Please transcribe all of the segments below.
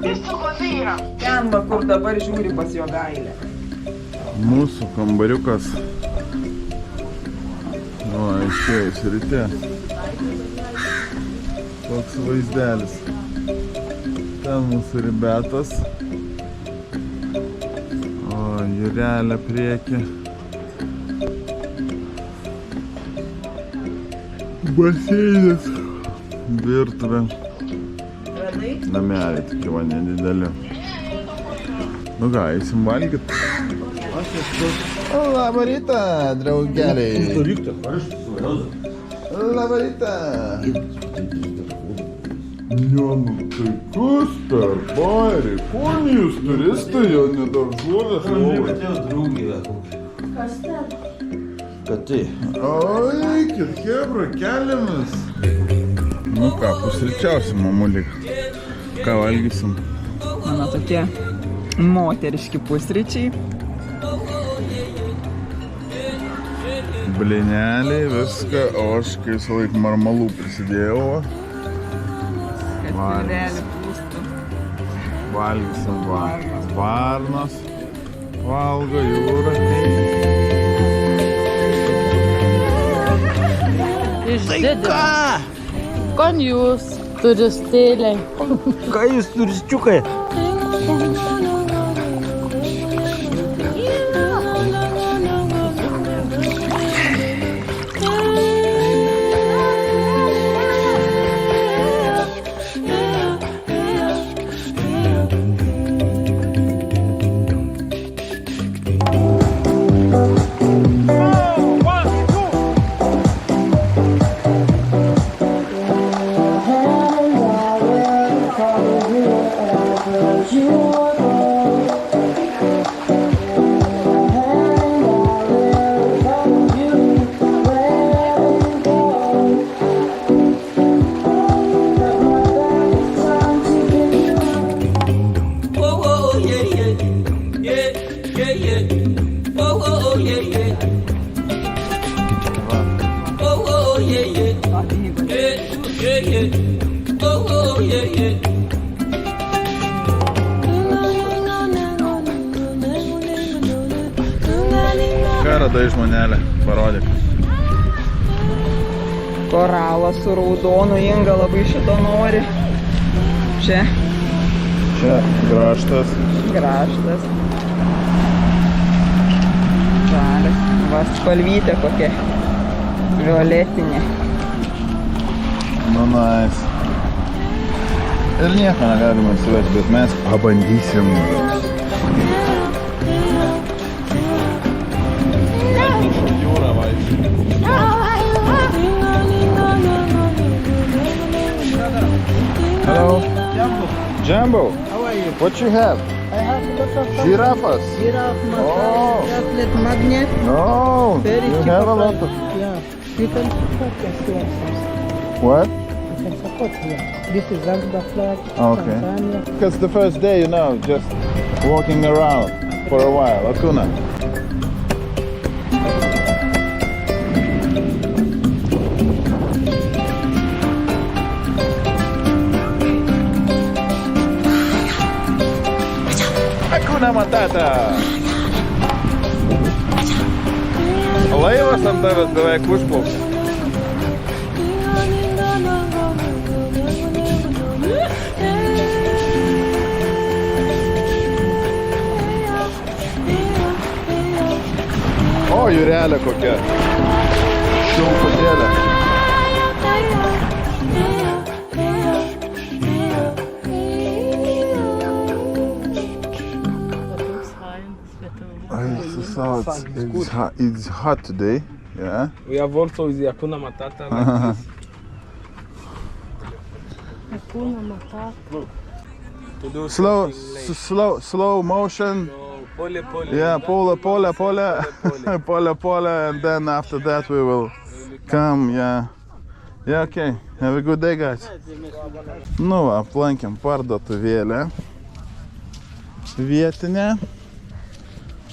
Ten va, kur dabar žiūri pas jo gailę. Mūsų kambariukas. O, išėjus ryte. Toks vaizdelis. Ten mūsų ribetas. O, jūrelė prieki. Baseinas. Virtuvė. Nameliai tokie va nedideli. Nu ką, eisim valgyt? Labą rytą, draugeliai. Labą rytą. Nu, tai kas per bairį? Kur jūs turistai, jau nedaržuolės lovai? Kas ten? Katė. O, eikit, hebra, keliamis. Nu ką, pusryčiausim, mamulik. Ką valgysim? Mano tokie moteriški pusryčiai. Blineliai, viską, o aš kai visą laiką marmalų prisidėjau. Katilėlį pūstų. Valgysim varnas. Varnas valgo jūrą. Išdidė. Kon jūs, turistėliai. Ką jūs turistiukai? Ką radai žmonelė? Parodyk. Koralas su raudonu, Inga labai šito nori. Čia. Čia graštas. Graštas. Žalias. Va, spalvytė kokia. Violetinė. Nu, nice. Ir nieko negalima įsivežti, bet mes pabandysim. Jūra vaikščiai. Hello. Jumbo. Jumbo. How are you? What you have? I have lots of Giraffes. giraffe, Oh. chocolate magnet. No. Very You cheap have a lot price. of... Yeah. You can support us here. What? You can support here. This is Zanzibar flag, Okay. Tanzania. Because the first day, you know, just walking around for a while. Akuna. Akuna Matata. Laivas ant tavęs beveik užplaukė. O, jūrelė kokia. Šilputėlė. It's hot today, yeah. We have also the Hakuna Matata like Hakuna Matata. this. To do Slow, something like- slow motion. No, pole, pole. Yeah, pole, Pole. pole, and then after that we will come, yeah. Yeah, okay. Have a good day, guys. Nu, va, aplankėm parduotuvėlę. Vietinė.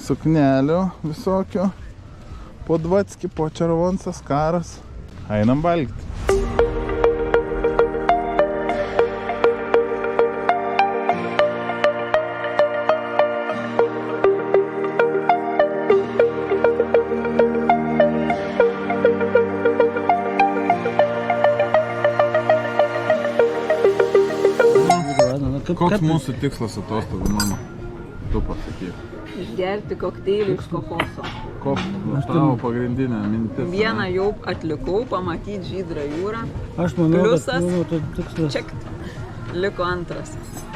Suknelių visokių. Po Dvatski, po Červonsas, Karas. Einam valgyti. Koks mūsų tikslas atostogų, mama? Tu pasakyk. Išgerti kokteilį iš kokoso. Koks tavo pagrindinė mintis? Vieną jau atlikau, pamatyti žydrą jūrą. Aš manau, Pliusas. kad mano to tikslas. Ček. Liko antras.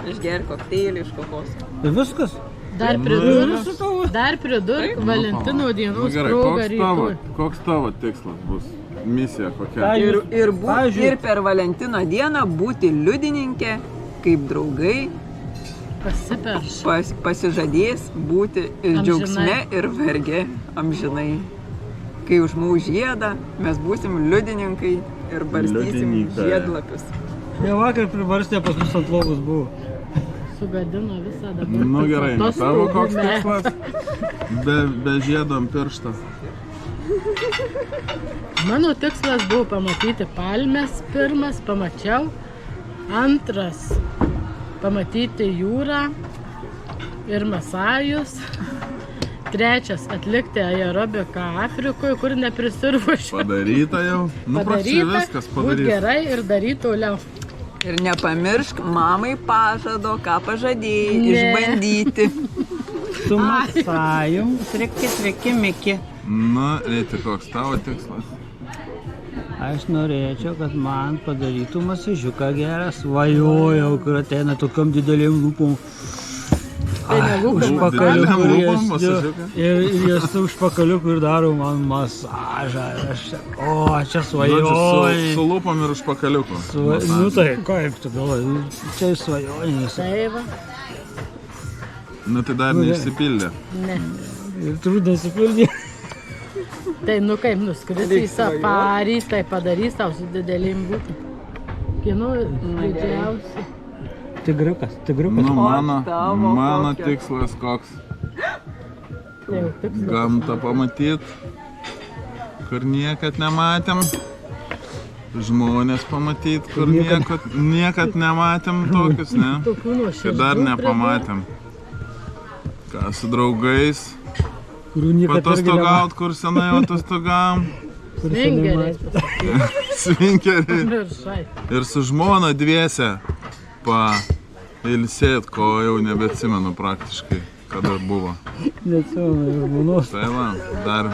Išgerti kokteilį iš kokoso. Ir viskas? Dar pridurk Valentino dienos progą rytoj. Koks tavo tikslas bus? Misija kokia? Ir per Valentino dieną būti liudininkė, kaip draugai Pasiperš. pasižadės būti ir džiaugsme, ir verge amžinai. Kai užmaus žiedą, mes būsim liudininkai ir barstysim Liudininkai. žiedlapius. Jie vakar pribarstė pas mus ant lovos buvo. Sugadino visą dabar. Nu gerai, Tos tavo koks ne. tikslas? Be žiedo ant piršto. Mano tikslas buvo pamatyti palmes pirmas, pamačiau. Antras, pamatyti jūrą ir Masajus. Trečias, atlikti aerobiką Afrikoje, kur neprisirvuošiu. Padaryta jau? Nu, prašai viskas būt padaryta. gerai ir daryti toliau. Ir nepamiršk mamai pažado, ką pažadėjai, Ne. išbandyti. Su Masajum, sveiki, Miki. Nu, Ryti, koks tavo tikslas? Aš norėčiau, kad man padarytų masažiuką gerą. Svajojau, kur ateina tokiom didelėm lūpom. Tai nelūkų Užpakaliuku Didelėm ir lūpom jas- masažiuką? ir jas su užpakaliuku ir daro man masažą. Ir aš, čia Žodžiu, svajoju. su lūpom ir užpakaliuku. Nu tai, kaip tu galvoji, čia svajonės. Tai va, Nu, tai dar neišsipildė. ne. Ir turbūt nesipildė. Tai nu kaip nuskrisi į safarį, tai padarys tau su didelėm būti. Kieno didžiausi. Tigriukas. Nu, mano tavo tikslas koks? Tai jau tikslas. Gamtą pamatyt, kur niekad nematėm. Žmonės pamatyt, kur niekad nematėm tokius, ne? Tokių nuoširdžių. Kai dar nepamatėm. Ką su draugais, Kurių niekada patostogaut, kur senai atostogavom. Svingeriai. Svinkeriai. Viršai. Ir su žmona dviese pailsėt, ko jau nebeatsimenu praktiškai, kada buvo. Neatsimenu, ir žmonos. Tai va, dar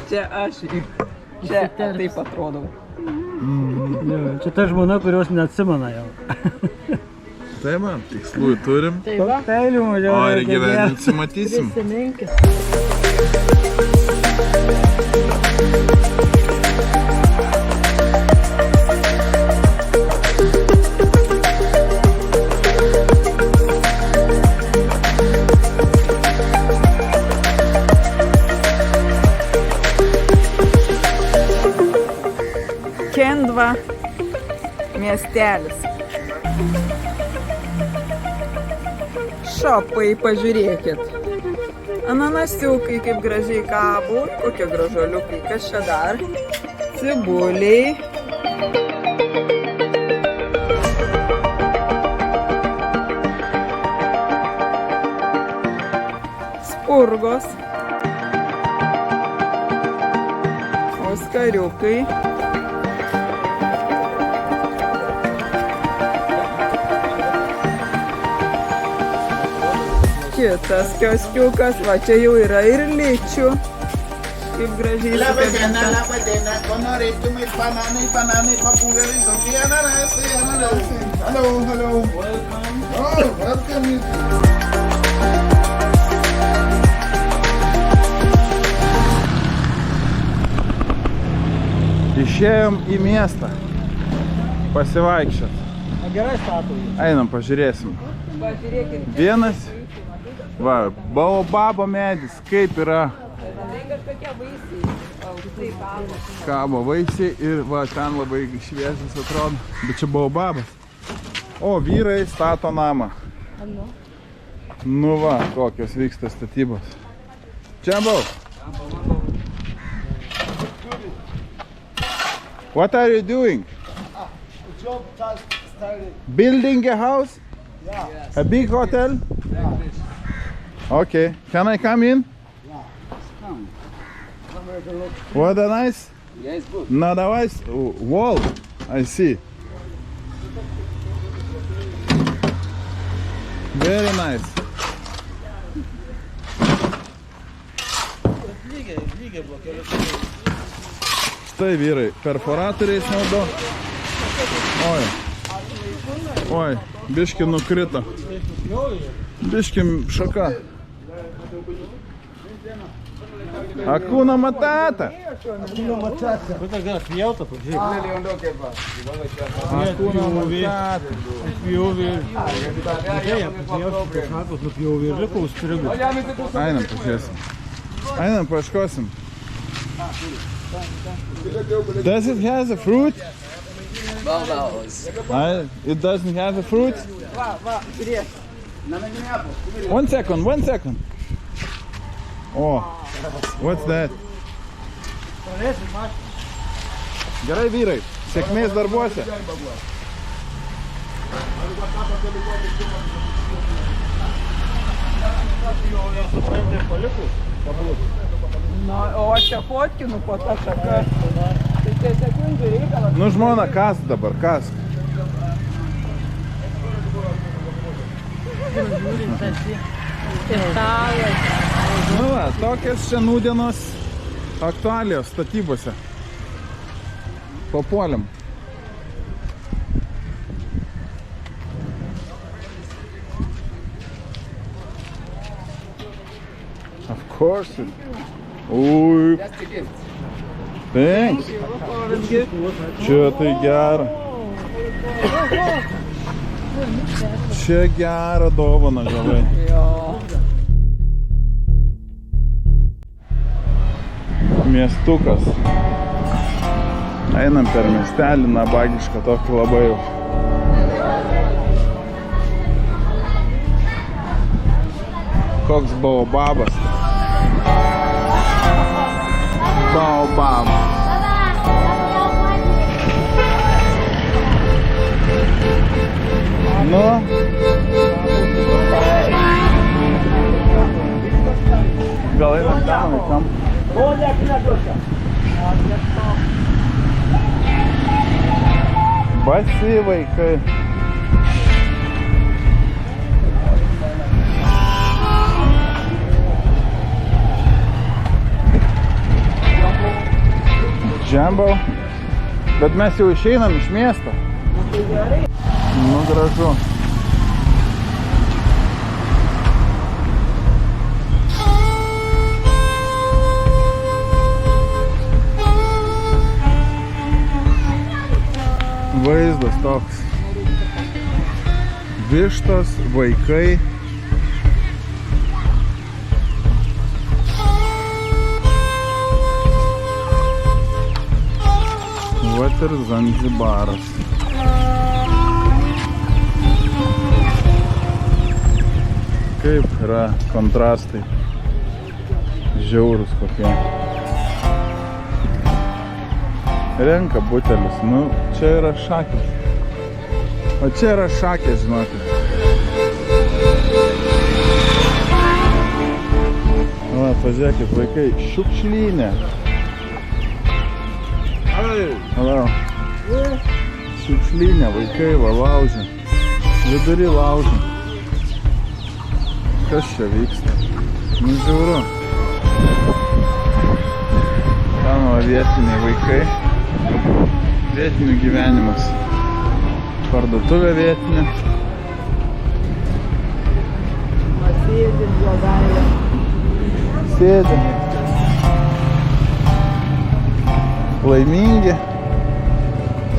Čia aš. Čia taip atrodau. Jo, čia ta žmona, kurios neatsimena jau. tai va, tikslų turim. Tai va, Kokteilių mažiau. O ir reikia gyvenimą matysim. prisiminkit. Kendva miestelis. Šopai, pažiūrėkit. Ananasiukai kaip gražiai kabo, kokie gražuoliukai, kas čia dar? Cibuliai. Spurgos. Oskariukai. Kitas kioskiukas, va čia jau yra ir ličių. Kaip gražiai sukabinta. Labadiena, ko norėtumai, bananai, papūgėliai, tokie ananasai. Hello. Oh, welcome. Išėjom į miestą pasivaikščiot. Gerai statau. Einam, pažiūrėsim. Pažiūrėkit. Vienas, va, baobabo medis, kaip yra. Tai kažkokie vaisiai. Aukštai kabo. Kabo vaisiai ir va, ten labai šviežias atrodo. Bet čia baobabas. O, vyrai stato namą. Nu va, kokios vyksta statybos. Jumbo! What are you doing? Job started. Building a house? Yeah. A big hotel? Okay. Can I come in? What a nice? Yeah, it's good. Not a nice wall. I see. Very nice. Štai vyrai, perforatoriais naudo. Oi, biški nukrito. Biški šaka. Hakuna Matata. Hakuna Matata. Einam pažiūrėsim. Einam paieškosim. Does it have a fruit? It doesn't have a fruit? One second. Oh, what's that? Gerai vyrai, sėkmės darbuose. Na, o aš čia fotkinu po tą šaką. Tai sekundžių reikalas. Nu žmona, kas dabar, kas? Nu va, tokias čia nūdienos aktualijos statybose. Papuolėm. Of course. Ui. Thanks. Čia tai gera. Čia gerą dovaną gavai. Miestukas. Einam per miestelį, nabagišką tokį labai jau. Koks baobabas. Baobab. Nu. Gal einam ten vaikam? Basi vaikai. Jumbo. Bet mes jau išeinam iš miesto. Nu, gražu. Vaizdas toks. Vištos, vaikai. Vat ir Zanzibaras. Kaip yra kontrastai. Žiaurūs kokie. Renka butelis. Nu, čia yra šakės. O čia yra šakės, žinokit. Va, pažiūrėkit, vaikai, šiukšlynė. Hello. Šiukšlynė, vaikai, va, laužia. Vidury laužia. Kas čia vyksta? Nu, žiauru. Ten va vietiniai vaikai. Vietinių gyvenimas. Parduotuvė vietinė. Sėdim, blogailė. Sėdim. Laimingi.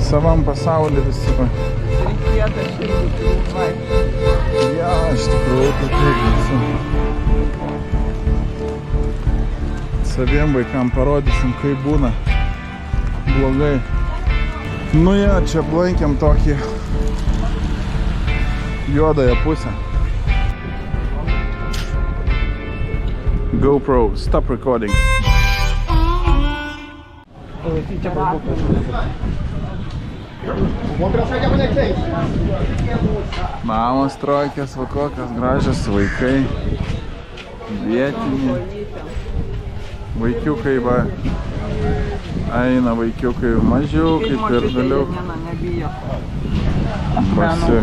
Savam pasaulyje visi. Reikėta širdį vaikščioti. Ja, iš tikrųjų, tai taip visi. Saviem vaikam parodysim, kaip būna. Blogai. Nu ja, čia aplankėm tokį juodąją pusę. GoPro, stop recording. Mamos trojkės, va kokios gražios vaikai. Vietiniai. Vaikiukai va. Eina vaikiukai mažiukai ir vėliau. Basi.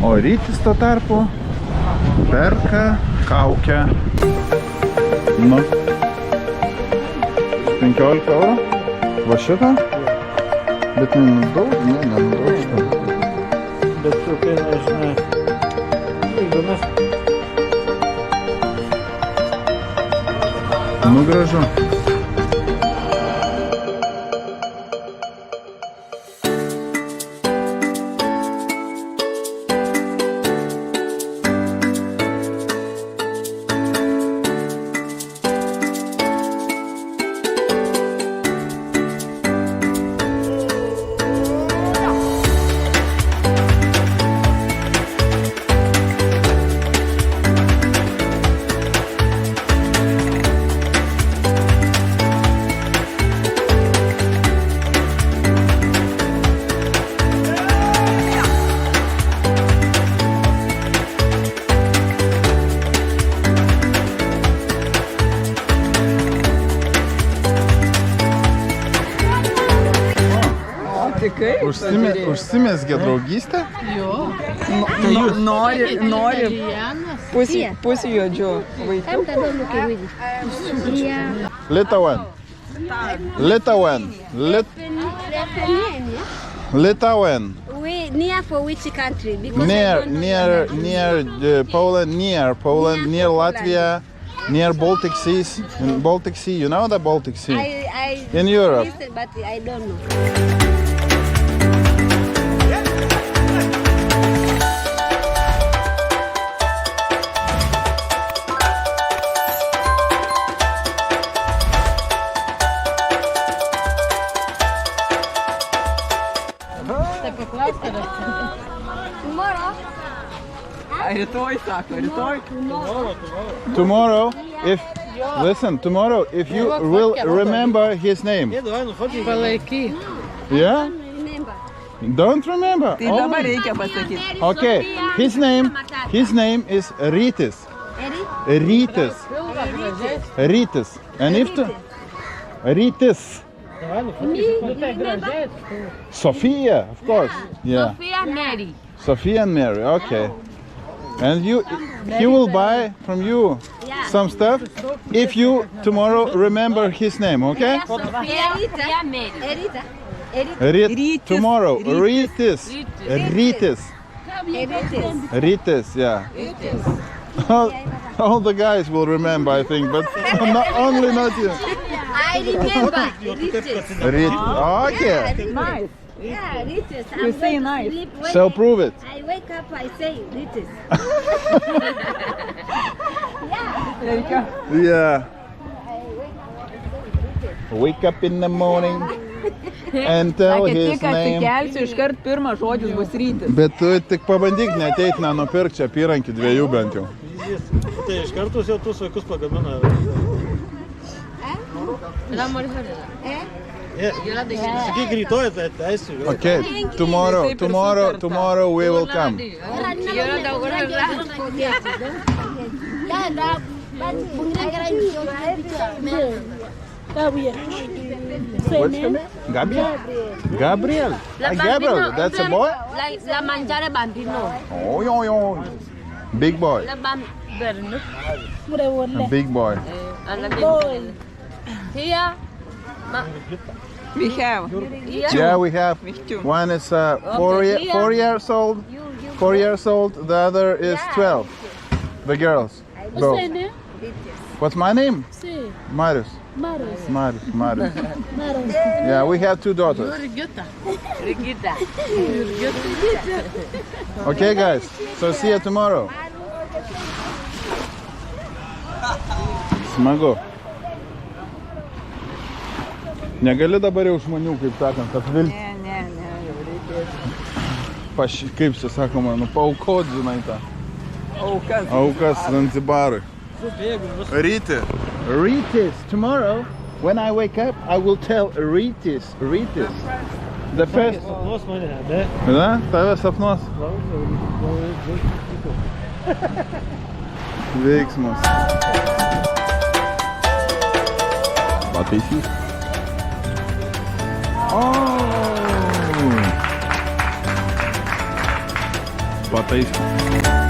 O Rytis tuo tarpu perka kaukę. Nu. 15 eurų. Va šitą? Bet nenudaug, nenudaug šitą. Bet tu kai nežinai. Įdomus. Nu gražu. Užsimezgė draugystę? Jo. Nori pusį juodžių vaikų. Litauan. Near for which country? Because Near Poland, near Latvia, near Baltic Seas. In Baltic Sea, you know the Baltic Sea? I In Europe. listen, but I don't know. Tai paklausk, ar Tomorrow? Rytoj, sako, rytoj. Tomorrow, tomorrow, if you will remember his name. palaikyk. Yeah? Remember. Don't remember? Tai dabar reikia pasakyti. Okay, his name is Rytis. Rytis. Rytis. And if to... Rytis. Sophia, of course. Yeah. Sophia Mary. Sophia and Mary, okay. And he will buy from you Yeah. some stuff if you tomorrow remember his name, okay? Sophia Mary. Erita. Rytis. Tomorrow, Rytis. Rytis. Rytis, yeah. All the guys will remember, I think, but not you. I remember. Riches. Okay. Nice. Yeah, riches. You say nice. So prove it. I wake up, I say riches. Reikia. Yeah. Wake up in the morning and tell Sakė, his tik name. atsikelsiu, iškart pirmas žodis bus Rytis. Bet tu tik pabandyk neateit nenupirk čia apyrankį 2 bent jau. Tai iš karto jau tuos vaikus pagamina. Sakyk rytoj, tai ateisiu. Okay, tomorrow we will come. What's your name? Gabriel? Gabriel? Gabriel, that's a boy? La mangiare bambino. Oh, yo. Big boy. A big boy. Here. We have. Yeah, we have. Me too. One is 4 years old. 4 years old. The other is 12. The girls. Both. What's my name? Marius. Marius. Yeah, we have 2 daughters. Rigita. Okay, guys. So see you tomorrow. Smagu. Negali dabar jau žmonių, kaip sakant, apvilti. Ne, jau reikės. Kaip čia sakoma, paaukot, žinai tą. Aukas. Aukas Zanzibarui. Rytis, tomorrow, when I wake up, I will tell Rytis. The first... Sapnuos mane, ne? Na, tave sapnuos. Veiksmas. Pataisys. pataisyti.